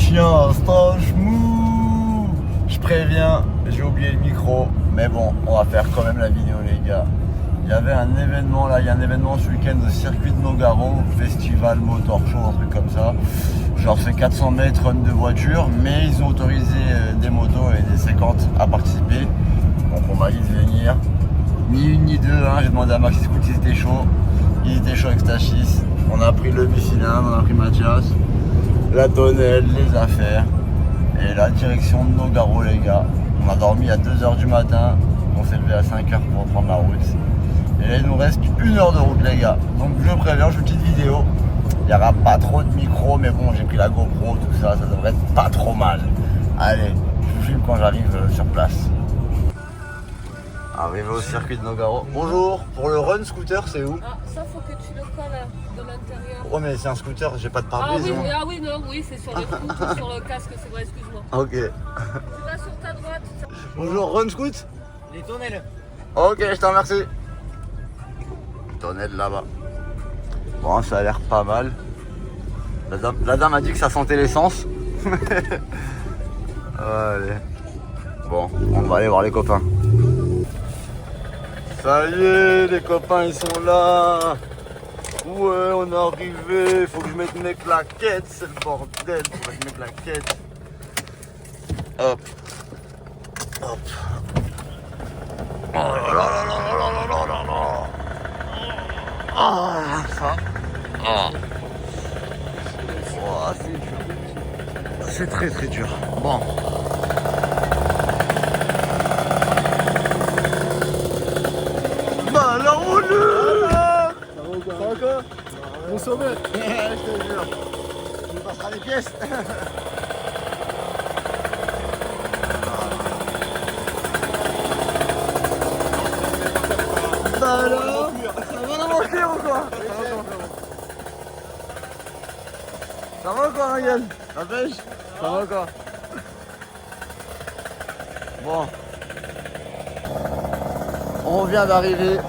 chien, stage mou. Je préviens, j'ai oublié le micro, mais bon, on va faire quand même la vidéo les gars. Il y avait un événement là, il y a un événement ce week-end au circuit de Nogaro, festival motor show, un truc comme ça. Genre c'est 400 mètres run de voiture, mais ils ont autorisé des motos et des 50 à participer. Donc on m'a dit de venir. Ni une ni deux, hein. J'ai demandé à Maxi Scout s'ils étaient chauds. Ils étaient chauds avec Stachis. On a pris le bicylindre, on a pris Mathias, la tonnelle, les affaires. Et la direction de Nogaro les gars. On a dormi à 2h du matin. On s'est levé à 5h pour prendre la route. Et là il nous reste 1 heure de route les gars. Donc je préviens, je fais une petite vidéo. Il n'y aura pas trop de micro, mais bon j'ai pris la GoPro, tout ça, ça devrait être pas trop mal. Allez, je vous filme quand j'arrive sur place. Arrivé au circuit de Nogaro. Bonjour, pour le run scooter c'est où? Ah, ça faut que tu le colles de l'intérieur. Oh mais c'est un scooter, j'ai pas de pare-brise. Oui, c'est sur le coude, sur le casque, c'est vrai, excuse-moi. Ok. Tu vas sur ta droite. Bonjour, run scoot? Les tonnelles. Ok, je te remercie. Tonnelle là-bas. Bon, ça a l'air pas mal. La dame a dit que ça sentait l'essence. Allez. Bon, on va aller voir les copains. Ça y est, les copains ils sont là. Ouais, on est arrivé. Faut que je mette mes claquettes, c'est le bordel. Faut que je mette mes claquettes. Hop. Hop. Oh là là là là là là là là là. Ah, ça. Ah. Oh, c'est dur. C'est très très dur. Bon. Bah la roule. Ça va quoi? Mon sauveur. Je te jure. Tu me passeras les pièces. Bah alors, ça va nous manquer ou quoi? Ça va quoi Ryan? La pêche? Ça va quoi? Bon. On vient d'arriver.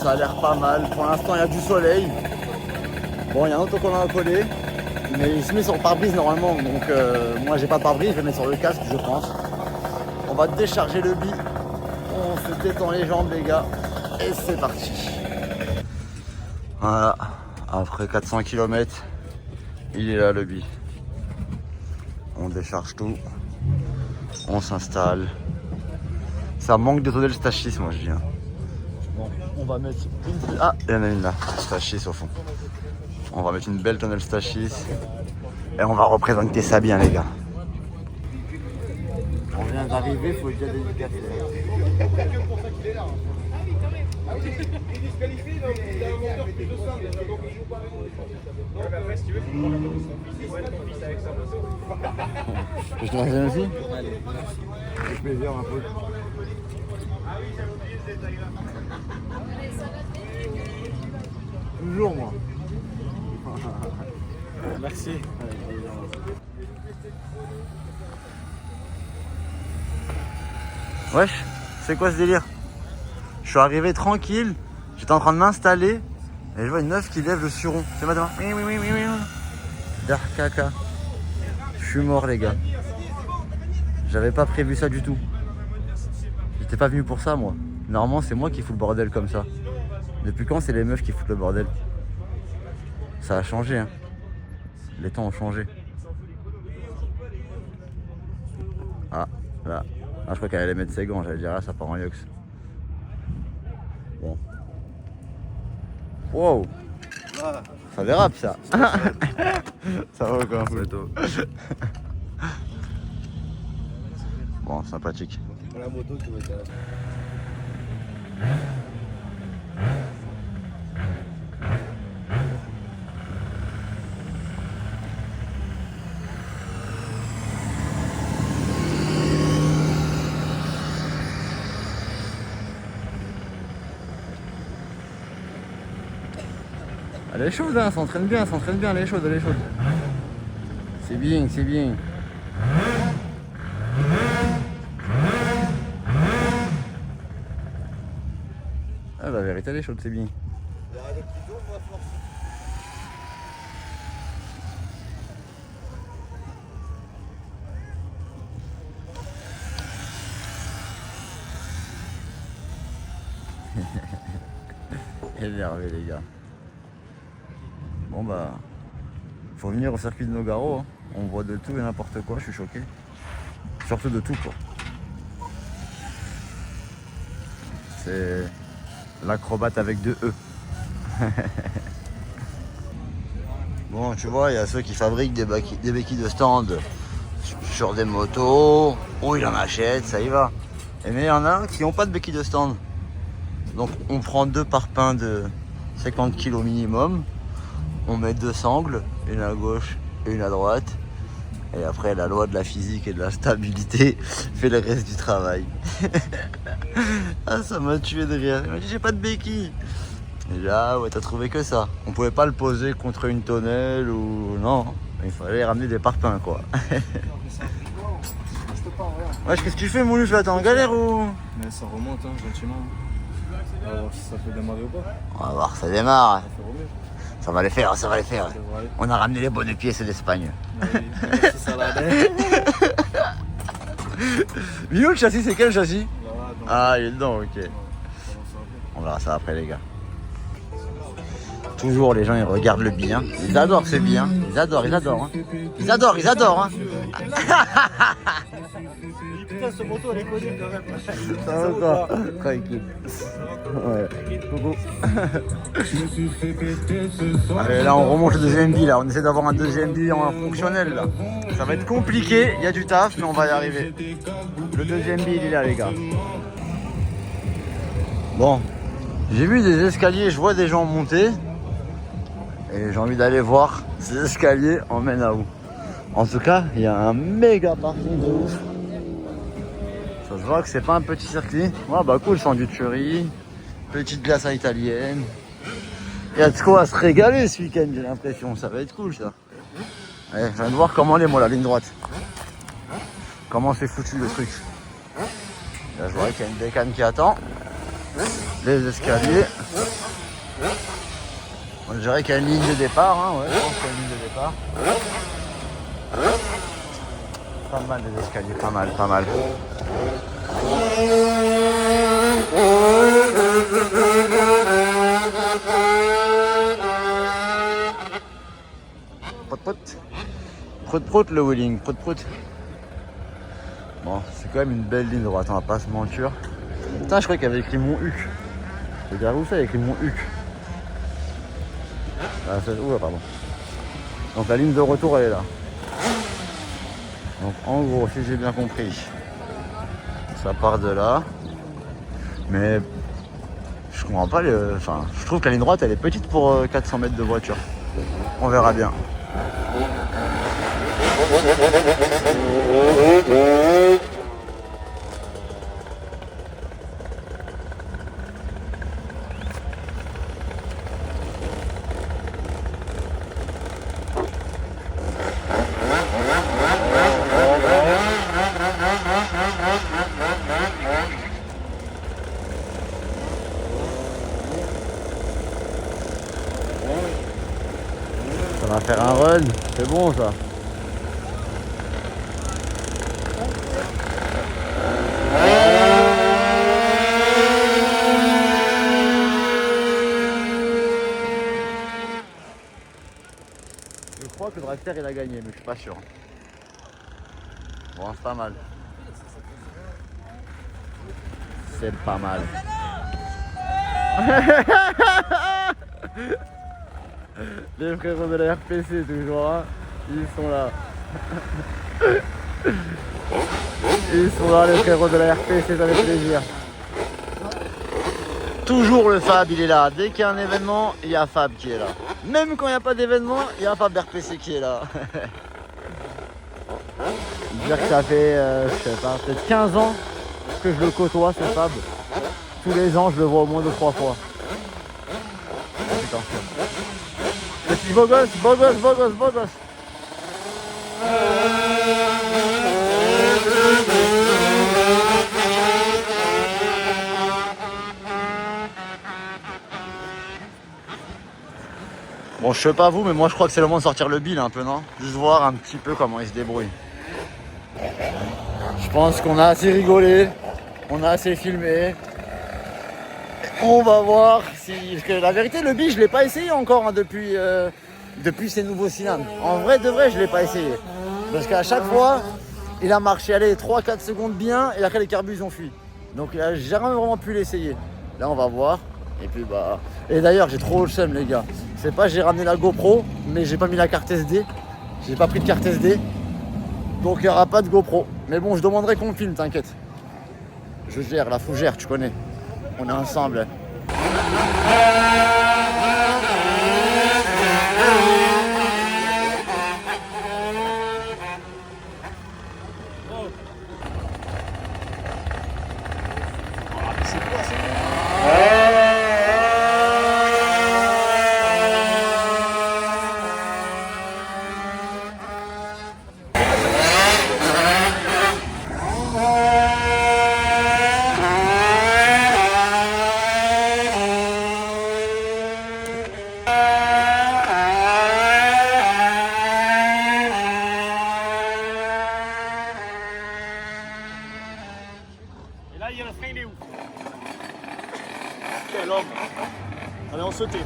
Ça a l'air pas mal. Pour l'instant il y a du soleil. Bon il y a un autre qu'on a collé. Mais il se met sur le pare-brise normalement. Donc moi j'ai pas de pare-brise, je vais mettre sur le casque je pense. On va décharger le bi. On se détend les jambes les gars. Et c'est parti. Voilà, après 400 km, il est là le bi. On décharge tout, on s'installe. Ça manque de tonnelle Stachis, moi je dis. Bon, on va mettre une... Ah, il y en a une là, Stachis au fond. On va mettre une belle tonnelle Stachis. Et on va représenter ça bien les gars. On vient d'arriver, il faut déjà dédicacer. Je te ramène aussi? Allez. Avec plaisir un peu. Toujours moi. Merci. Wesh, c'est quoi ce délire? Je suis arrivé tranquille, j'étais en train de m'installer et je vois une meuf qui lève le suron. C'est madame. Oui. Caca. Je suis mort les gars. J'avais pas prévu ça du tout. J'étais pas venu pour ça moi. Normalement c'est moi qui fous le bordel comme ça. Depuis quand c'est les meufs qui foutent le bordel? Ça a changé hein. Les temps ont changé. Ah là. Ah, je crois qu'elle allait mettre ses gants, j'allais dire là ça part en yox. Bon. Wow. Ça dérape ça. Ça va quoi? Bon, sympathique. Pour la moto, tu vas être là. Elle est chaude, hein, elle s'entraîne bien, elle est chaude, C'est bien, c'est bien. Ah, la vérité, elle est chaude, c'est bien. Énervé les gars. Bon bah, faut venir au circuit de Nogaro, hein. On voit de tout et n'importe quoi, je suis choqué. Surtout de tout quoi. C'est l'acrobate avec 2 E. Bon, tu vois, il y a ceux qui fabriquent des béquilles de stand sur des motos, ou ils en achètent, ça y va. Mais il y en a qui n'ont pas de béquilles de stand. Donc on prend 2 parpaings de 50 kg minimum, on met 2 sangles, une à gauche et une à droite. Et après la loi de la physique et de la stabilité fait le reste du travail. Ah, ça m'a tué de rire. Il m'a dit j'ai pas de béquille. Et là, ah ouais, t'as trouvé que ça. On pouvait pas le poser contre une tonnelle ou non. Il fallait ramener des parpaings quoi. Ouais, qu'est-ce que tu fais, Moulus, là, t'es en galère ou? Mais ça remonte, hein, gentiment. On va voir si ça peut démarrer ou pas. On va voir, ça démarre. Ça fait remuer. Ça va les faire, ça va les faire. Ça devrait aller. On a ramené les bonnes pièces d'Espagne. Oui, si ça l'allait. Milo, le châssis, c'est quel châssis? Voilà, donc, Ah, il est dedans, ok. comment ça va. On verra ça après, les gars. Toujours, les gens, ils regardent le billet. Ils adorent ce billet. Ils adorent, ils adorent. Hein. Ils adorent, ils adorent. Hein. Putain, ce moto, elle est connue quand même. Ça va quoi? Tranquille. Ouais. Coucou. Allez, là, on remonte le deuxième billet. Là. On essaie d'avoir un deuxième billet en fonctionnel. Là. Ça va être compliqué. Il y a du taf, mais on va y arriver. Le deuxième billet, il est là, les gars. Bon. J'ai vu des escaliers, je vois des gens monter. Et j'ai envie d'aller voir ces escaliers emmènent à où. En tout cas, il y a un méga parking de ouf. Ça se voit que c'est pas un petit circuit. Ouais, bah cool, sandwicherie, petite glace à italienne. Il y a de quoi se régaler ce week-end, j'ai l'impression. Ça va être cool ça. Allez, je viens de voir comment elle est, moi, la ligne droite. Comment c'est foutu le truc. Là, je vois qu'il y a une bécane qui attend. Les escaliers. On dirait qu'il y a une ligne de départ, hein, ouais, je pense qu'il y a une ligne de départ. Pas mal des escaliers, pas mal, pas mal. Prout le wheeling, prout. Bon, c'est quand même une belle ligne droite, on va pas se mentir. Putain, je croyais qu'il y avait écrit Monthuc. C'est derrière où ça, il y a écrit Monthuc. Ah, pardon. Donc la ligne de retour elle est là. Donc en gros, si j'ai bien compris, ça part de là. Mais je comprends pas enfin, je trouve que la ligne droite elle est petite pour 400 mètres de voiture. On verra bien. Ça va faire un run, c'est bon ça. Je crois que le dragster il a gagné, mais je suis pas sûr. Bon, c'est pas mal. C'est pas mal. Les frérots de la RPC toujours, hein. Ils sont là. Ils sont là les frérots de la RPC, ça fait plaisir. Toujours le Fab, il est là. Dès qu'il y a un événement, il y a Fab qui est là. Même quand il n'y a pas d'événement, il y a Fab RPC qui est là. Dire que ça fait, je sais pas, peut-être 15 ans que je le côtoie, ce Fab. Tous les ans, je le vois au moins 2-3 fois. Petit beau gosse, beau gosse, beau gosse, beau gosse. Bon, je sais pas vous, mais moi je crois que c'est le moment de sortir le bill un peu, non? Juste voir un petit peu comment il se débrouille. Je pense qu'on a assez rigolé, on a assez filmé. On va voir si... Parce que la vérité, le bi, je ne l'ai pas essayé encore hein, depuis ces nouveaux cylindres. En vrai, de vrai, je ne l'ai pas essayé. Parce qu'à chaque fois, il a marché, allez, 3-4 secondes bien, et après les carbus ont fui. Donc j'ai jamais vraiment pu l'essayer. Là, on va voir. Et puis, bah... Et d'ailleurs, j'ai trop le seum, les gars. C'est pas j'ai ramené la GoPro, mais j'ai pas mis la carte SD. J'ai pas pris de carte SD. Donc, il n'y aura pas de GoPro. Mais bon, je demanderai qu'on me filme, t'inquiète. Je gère, la fougère, tu connais. On est ensemble. Et là, il y a le frein, il est où? Quel homme! Allez, on saute.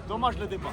Dommage le départ.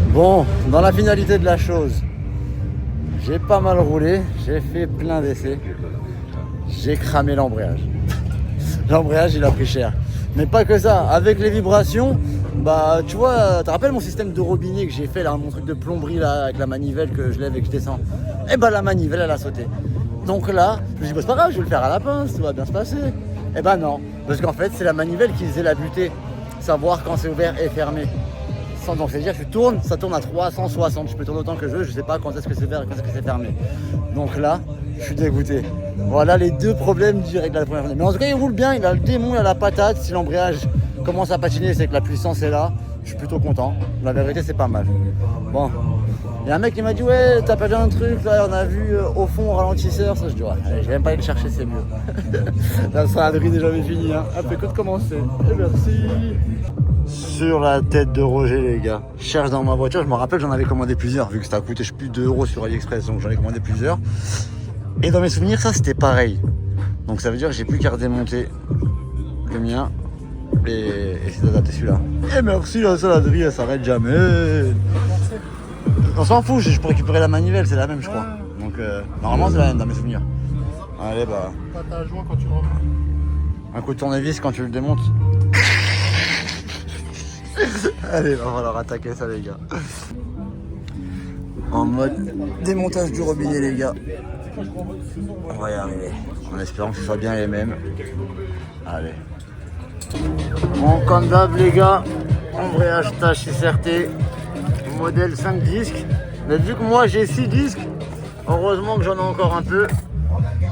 Bon, dans la finalité de la chose, j'ai pas mal roulé, j'ai fait plein d'essais, j'ai cramé l'embrayage. L'embrayage, il a pris cher. Mais pas que ça, avec les vibrations, bah tu vois, tu te rappelles mon système de robinet que j'ai fait là, mon truc de plomberie là, avec la manivelle que je lève et que je descends. Et bah la manivelle, elle a sauté. Donc là, je me suis dit, bah, c'est pas grave, je vais le faire à la pince, tout va bien se passer. Et bah non, parce qu'en fait, c'est la manivelle qui faisait la butée, savoir quand c'est ouvert et fermé. Donc c'est-à-dire que je tourne, ça tourne à 360, je peux tourner autant que je veux, je sais pas quand est-ce que c'est ouvert et quand est-ce que c'est fermé. Donc là, je suis dégoûté. Voilà les deux problèmes du réglage de la première journée. Mais en tout cas, il roule bien, il a le démon, il a la patate. Si l'embrayage commence à patiner, c'est que la puissance est là. Je suis plutôt content. La vérité, c'est pas mal. Bon, il y a un mec qui m'a dit, ouais, t'as perdu un truc, là, on a vu au fond au ralentisseur. Ça, je dis, ouais, allez, je vais même pas aller le chercher, c'est mieux. La saladerie n'est jamais finie, hein. Après que de commencer. Et merci. Sur la tête de Roger, les gars. Je cherche dans ma voiture, je me rappelle, j'en avais commandé plusieurs, vu que ça a coûté plus de 2 € sur AliExpress, donc j'en ai commandé plusieurs. Et dans mes souvenirs, ça c'était pareil. Donc ça veut dire que j'ai plus qu'à redémonter le mien et essayer d'adapter celui-là. Et merci, la saladerie, elle s'arrête jamais. On s'en fout, je peux récupérer la manivelle, c'est la même, je crois. Donc normalement, c'est la même dans mes souvenirs. Allez, bah. T'as joint quand tu le remets. Un coup de tournevis quand tu le démontes. Allez, on va leur attaquer ça, les gars. En mode démontage du robinet, les gars. On va y arriver. En espérant que ce soit bien les mêmes. Allez. Bon, comme d'hab, les gars. Embrayage tâche SRT. Modèle 5 disques. Mais vu que moi j'ai 6 disques, heureusement que j'en ai encore un peu.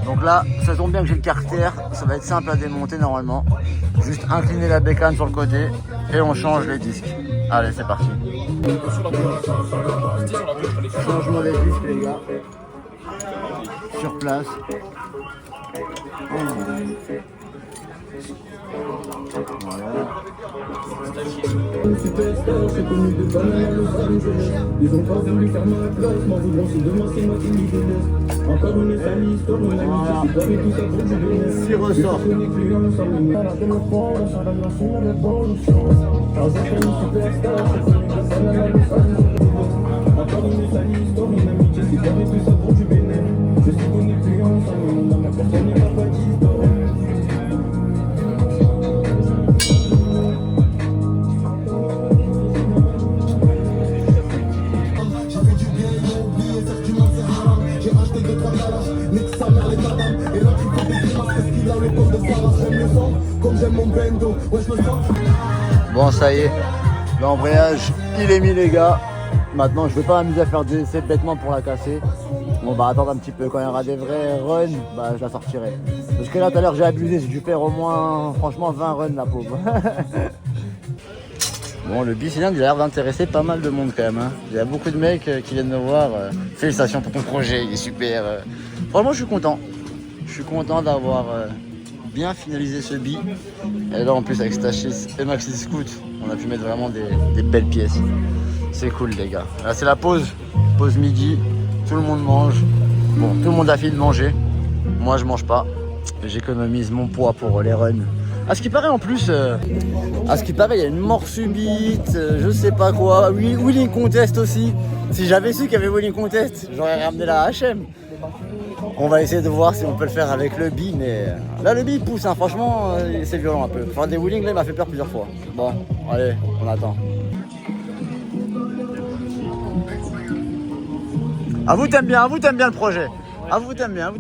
Donc là, ça tombe bien que j'ai le carter, ça va être simple à démonter normalement. Juste incliner la bécane sur le côté et on change les disques. Allez, c'est parti. Changement des disques, les gars. Sur place. Voilà. Superstar, c'est connu de Panama, Los Angeles. Ils ont pas voulu faire ma place, m'en voudront si demain c'est moi qui m'y connaisse. Encore une sale histoire, mon ami, je suis pas avec tout ça pour du bénéfice. 6 ressorts. Encore une sale histoire, mon ami, je suis pas avec tout ça pour du bénéfice. Je suis connecté ensemble. Bon, ça y est, l'embrayage, il est mis les gars. Maintenant, je vais pas m'amuser à faire des essais bêtement pour la casser. On va attendre un petit peu. Quand il y aura des vrais runs, bah, je la sortirai. Parce que là, tout à l'heure, j'ai abusé. J'ai dû faire au moins, franchement, 20 runs, la pauvre. Bon, le bicylindre, il a l'air d'intéresser pas mal de monde quand même. Hein. Il y a beaucoup de mecs qui viennent me voir. Félicitations pour ton projet, il est super. Franchement, je suis content. Je suis content d'avoir bien finalisé ce bi. Et là, en plus, avec Stachis et Maxi Scoot, on a pu mettre vraiment des belles pièces. C'est cool, les gars. Là, c'est la pause. Pause midi. Tout le monde mange. Bon, tout le monde a fini de manger. Moi, je mange pas. J'économise mon poids pour les runs. À ce qui paraît en plus, il y a une mort subite, je sais pas quoi, Wheeling Contest aussi. Si j'avais su qu'il y avait Wheeling Contest, j'aurais ramené la HM. On va essayer de voir si on peut le faire avec le bi, mais là le bi pousse, hein. Franchement c'est violent un peu. Faire des wheelings là il m'a fait peur plusieurs fois. Bon, allez, on attend. Ah vous t'aimes bien le projet. Ah vous t'aimes bien.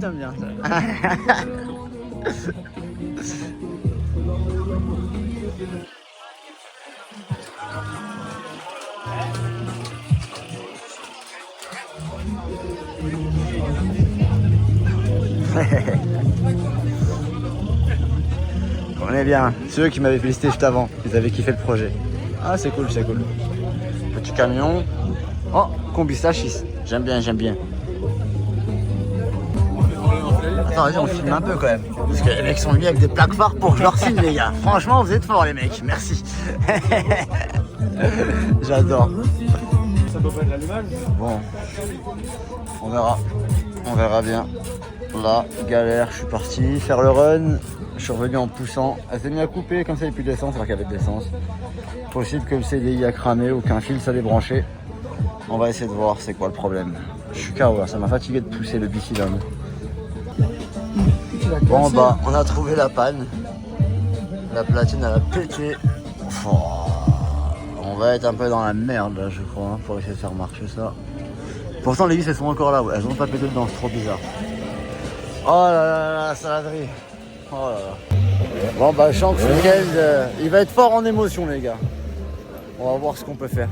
On est bien. Ceux qui m'avaient félicité juste avant, ils avaient kiffé le projet. Ah c'est cool. Petit camion. Oh, combi Stachis. J'aime bien. Attends, vas-y, on filme un peu quand même. Parce que les mecs sont venus avec des plaques phares pour que je leur signe, les gars. Franchement, vous êtes forts, les mecs. Merci. J'adore. Ça doit pas être l'allumage. Bon, on verra bien. Là, galère, je suis parti faire le run. Je suis revenu en poussant. Elle s'est mise à couper, comme ça il n'y a plus d'essence, alors qu'il y avait de l'essence. Possible que le CDI a cramé ou qu'un fil s'est débranché. On va essayer de voir c'est quoi le problème. Je suis KO là, ça m'a fatigué de pousser le bicylindre. Bon bah, on a trouvé la panne. La platine elle a pété. Oh, on va être un peu dans la merde là, je crois, hein, pour essayer de faire marcher ça. Pourtant les vis elles sont encore là, ouais. Elles ont pas pété dedans, c'est trop bizarre. Oh là là, la saladerie. Oh là là. Bon bah je sens que ce week-end, il va être fort en émotion les gars. On va voir ce qu'on peut faire.